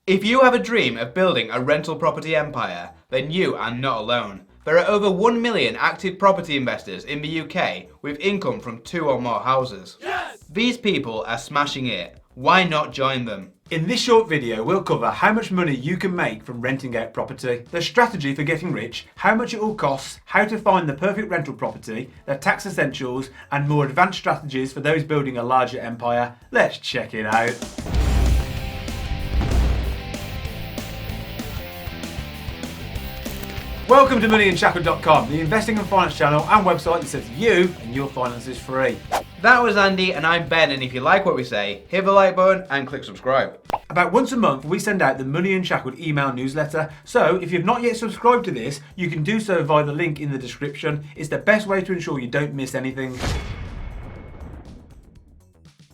If you have a dream of building a rental property empire, then you are not alone. There are over 1 million active property investors in the UK with income from 2 or more houses. Yes! These people are smashing it. Why not join them? In this short video, we'll cover how much money you can make from renting out property, the strategy for getting rich, how much it all costs, how to find the perfect rental property, the tax essentials, and more advanced strategies for those building a larger empire. Let's check it out. Welcome to Unshackled.com, the investing and finance channel and website that sets you and your finances free. That was Andy and I'm Ben, and if you like what we say, hit the like button and click subscribe. About once a month we send out the Money Unshackled email newsletter, so if you've not yet subscribed to this, you can do so via the link in the description. It's the best way to ensure you don't miss anything.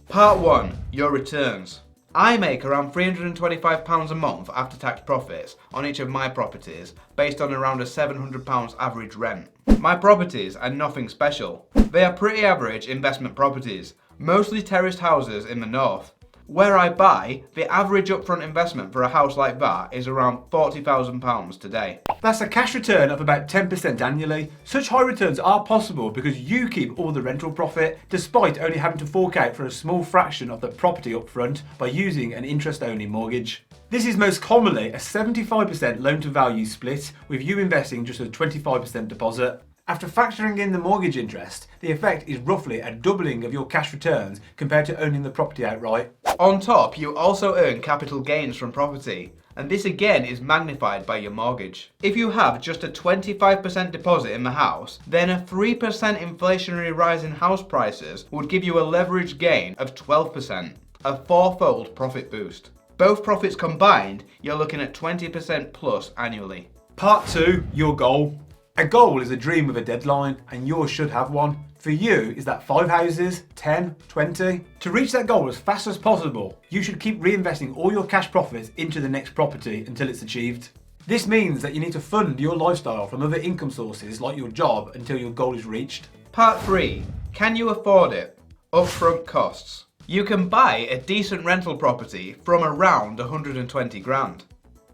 Part 1. Your returns. I make around £325 a month after tax profits on each of my properties based on around a £700 average rent. My properties are nothing special. They are pretty average investment properties, mostly terraced houses in the north. Where I buy, the average upfront investment for a house like that is around £40,000 today. That's a cash return of about 10% annually. Such high returns are possible because you keep all the rental profit, despite only having to fork out for a small fraction of the property upfront by using an interest-only mortgage. This is most commonly a 75% loan-to-value split, with you investing just a 25% deposit. After factoring in the mortgage interest, the effect is roughly a doubling of your cash returns compared to owning the property outright. On top, you also earn capital gains from property, and this again is magnified by your mortgage. If you have just a 25% deposit in the house, then a 3% inflationary rise in house prices would give you a leverage gain of 12%, a fourfold profit boost. Both profits combined, you're looking at 20% plus annually. Part 2, your goal. A goal is a dream with a deadline, and yours should have one. For you, is that 5 houses, 10, 20? To reach that goal as fast as possible, you should keep reinvesting all your cash profits into the next property until it's achieved. This means that you need to fund your lifestyle from other income sources like your job until your goal is reached. Part 3. Can you afford it? Upfront costs. You can buy a decent rental property from around 120 grand.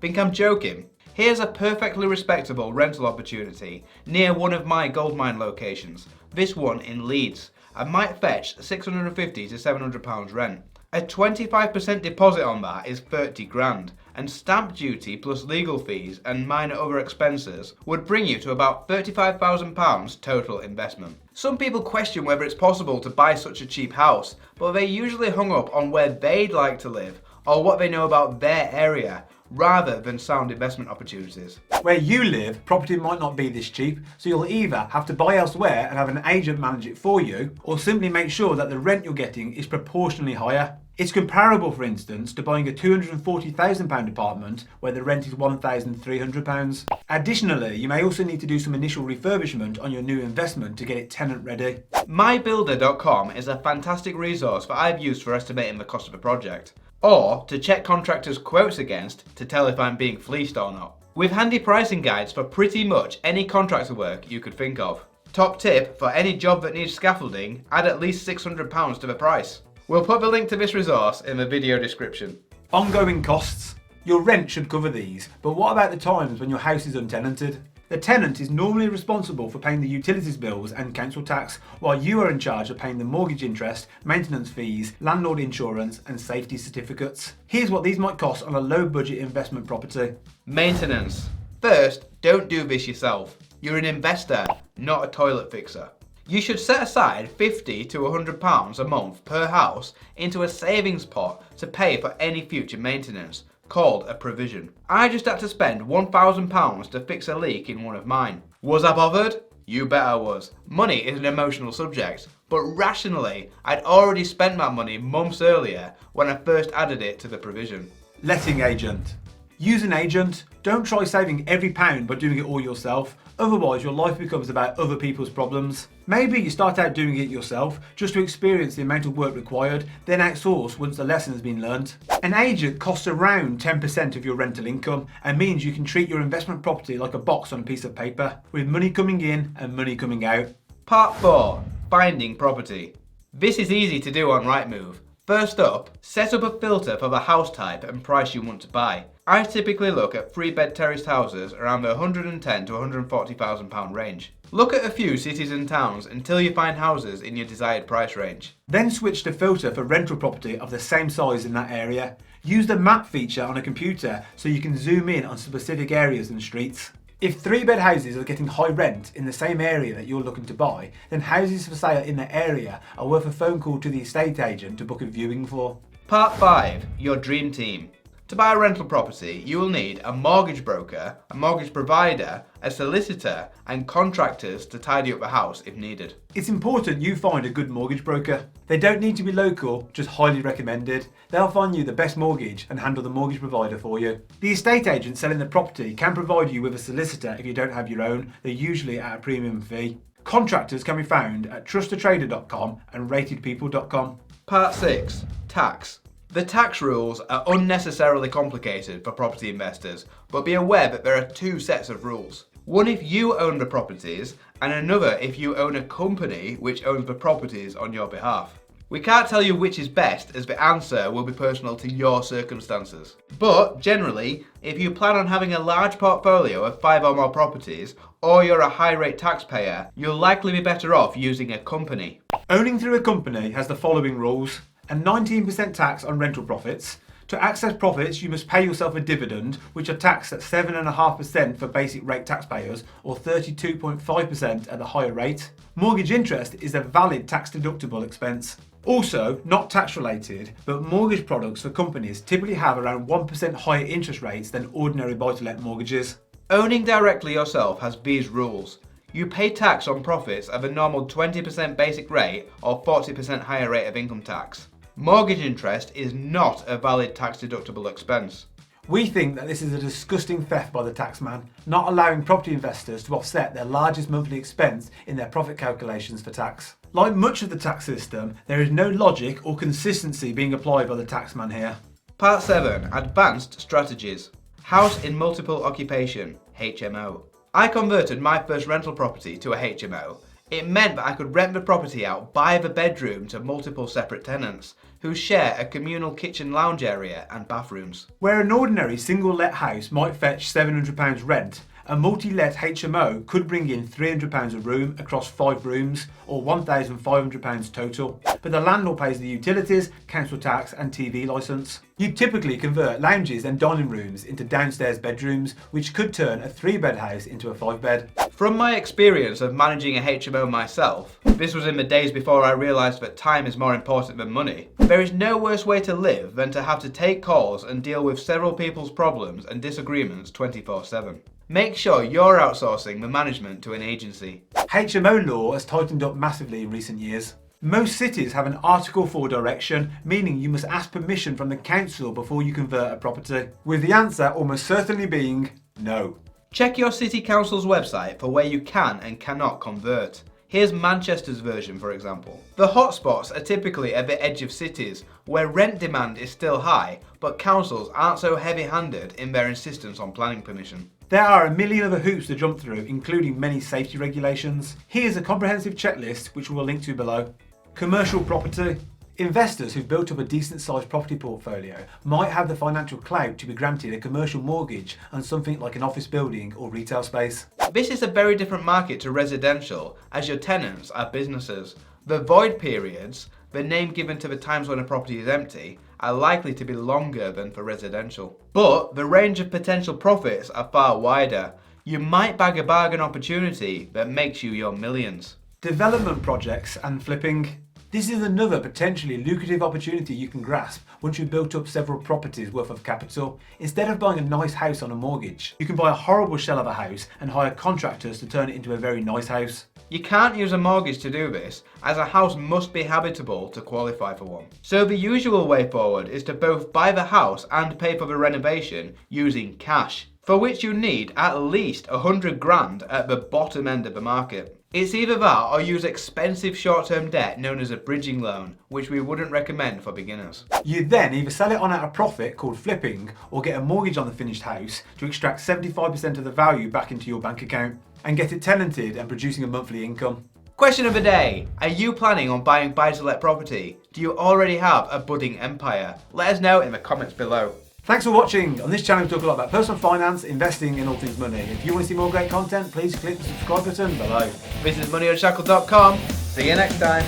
Think I'm joking? Here's a perfectly respectable rental opportunity near one of my goldmine locations, this one in Leeds, and might fetch £650 to £700 rent. A 25% deposit on that is 30 grand, and stamp duty plus legal fees and minor other expenses would bring you to about £35,000 total investment. Some people question whether it's possible to buy such a cheap house, but they usually hung up on where they'd like to live or what they know about their area, rather than sound investment opportunities. Where you live, property might not be this cheap, so you'll either have to buy elsewhere and have an agent manage it for you, or simply make sure that the rent you're getting is proportionally higher. It's comparable, for instance, to buying a £240,000 apartment where the rent is £1,300. Additionally, you may also need to do some initial refurbishment on your new investment to get it tenant ready. MyBuilder.com is a fantastic resource that I've used for estimating the cost of a project, or to check contractors' quotes against to tell if I'm being fleeced or not, with handy pricing guides for pretty much any contractor work you could think of. Top tip, for any job that needs scaffolding, add at least £600 to the price. We'll put the link to this resource in the video description. Ongoing costs. Your rent should cover these, but what about the times when your house is untenanted? The tenant is normally responsible for paying the utilities bills and council tax, while you are in charge of paying the mortgage interest, maintenance fees, landlord insurance and safety certificates. Here's what these might cost on a low budget investment property. Maintenance. First, don't do this yourself. You're an investor, not a toilet fixer. You should set aside £50 to £100 a month per house into a savings pot to pay for any future maintenance, called a provision. I just had to spend £1,000 to fix a leak in one of mine. Was I bothered? You bet I was. Money is an emotional subject, but rationally, I'd already spent that money months earlier when I first added it to the provision. Letting agent. Use an agent. Don't try saving every pound by doing it all yourself, otherwise your life becomes about other people's problems. Maybe you start out doing it yourself just to experience the amount of work required, then outsource once the lesson has been learnt. An agent costs around 10% of your rental income and means you can treat your investment property like a box on a piece of paper, with money coming in and money coming out. Part 4. Finding property. This is easy to do on Rightmove. First up, set up a filter for the house type and price you want to buy. I typically look at 3-bed terraced houses around the £110,000 to £140,000 range. Look at a few cities and towns until you find houses in your desired price range. Then switch to filter for rental property of the same size in that area. Use the map feature on a computer so you can zoom in on specific areas and streets. If 3-bed houses are getting high rent in the same area that you're looking to buy, then houses for sale in the area are worth a phone call to the estate agent to book a viewing for. Part 5. Your dream team. To buy a rental property, you will need a mortgage broker, a mortgage provider, a solicitor, and contractors to tidy up the house if needed. It's important you find a good mortgage broker. They don't need to be local, just highly recommended. They'll find you the best mortgage and handle the mortgage provider for you. The estate agent selling the property can provide you with a solicitor if you don't have your own. They're usually at a premium fee. Contractors can be found at trustatrader.com and ratedpeople.com. Part 6. Tax. The tax rules are unnecessarily complicated for property investors, but be aware that there are 2 sets of rules. One if you own the properties, and another if you own a company which owns the properties on your behalf. We can't tell you which is best, as the answer will be personal to your circumstances. But generally, if you plan on having a large portfolio of 5 or more properties, or you're a high rate taxpayer, you'll likely be better off using a company. Owning through a company has the following rules: a 19% tax on rental profits. To access profits, you must pay yourself a dividend, which are taxed at 7.5% for basic rate taxpayers, or 32.5% at the higher rate. Mortgage interest is a valid tax-deductible expense. Also, not tax-related, but mortgage products for companies typically have around 1% higher interest rates than ordinary buy-to-let mortgages. Owning directly yourself has these rules. You pay tax on profits at the normal 20% basic rate or 40% higher rate of income tax. Mortgage interest is not a valid tax-deductible expense. We think that this is a disgusting theft by the taxman, not allowing property investors to offset their largest monthly expense in their profit calculations for tax. Like much of the tax system, there is no logic or consistency being applied by the taxman here. Part 7. Advanced Strategies. House in Multiple Occupation, HMO. I converted my first rental property to a HMO. It meant that I could rent the property out by the bedroom to multiple separate tenants, who share a communal kitchen lounge area and bathrooms. Where an ordinary single-let house might fetch £700 rent, a multi-let HMO could bring in £300 a room across 5 rooms, or £1,500 total. But the landlord pays the utilities, council tax and TV licence. You typically convert lounges and dining rooms into downstairs bedrooms, which could turn a 3-bed house into a 5-bed. From my experience of managing a HMO myself, this was in the days before I realised that time is more important than money, there is no worse way to live than to have to take calls and deal with several people's problems and disagreements 24/7. Make sure you're outsourcing the management to an agency. HMO law has tightened up massively in recent years. Most cities have an Article 4 direction, meaning you must ask permission from the council before you convert a property, with the answer almost certainly being no. Check your city council's website for where you can and cannot convert. Here's Manchester's version, for example. The hotspots are typically at the edge of cities, where rent demand is still high, but councils aren't so heavy-handed in their insistence on planning permission. There are a million other hoops to jump through, including many safety regulations. Here's a comprehensive checklist, which we'll link to below. Commercial property. Investors who've built up a decent-sized property portfolio might have the financial clout to be granted a commercial mortgage on something like an office building or retail space. This is a very different market to residential, as your tenants are businesses. The void periods, the name given to the times when a property is empty, are likely to be longer than for residential. But the range of potential profits are far wider. You might bag a bargain opportunity that makes you your millions. Development projects and flipping. This is another potentially lucrative opportunity you can grasp once you've built up several properties worth of capital. Instead of buying a nice house on a mortgage, you can buy a horrible shell of a house and hire contractors to turn it into a very nice house. You can't use a mortgage to do this, as a house must be habitable to qualify for one. So the usual way forward is to both buy the house and pay for the renovation using cash, for which you need at least 100 grand at the bottom end of the market. It's either that or use expensive short-term debt known as a bridging loan, which we wouldn't recommend for beginners. You then either sell it on at a profit called flipping, or get a mortgage on the finished house to extract 75% of the value back into your bank account and get it tenanted and producing a monthly income. Question of the day. Are you planning on buying buy-to-let property? Do you already have a budding empire? Let us know in the comments below. Thanks for watching. On this channel we talk a lot about personal finance, investing and all things money. If you want to see more great content, please click the subscribe button below. Visit moneyunshackled.com. See you next time.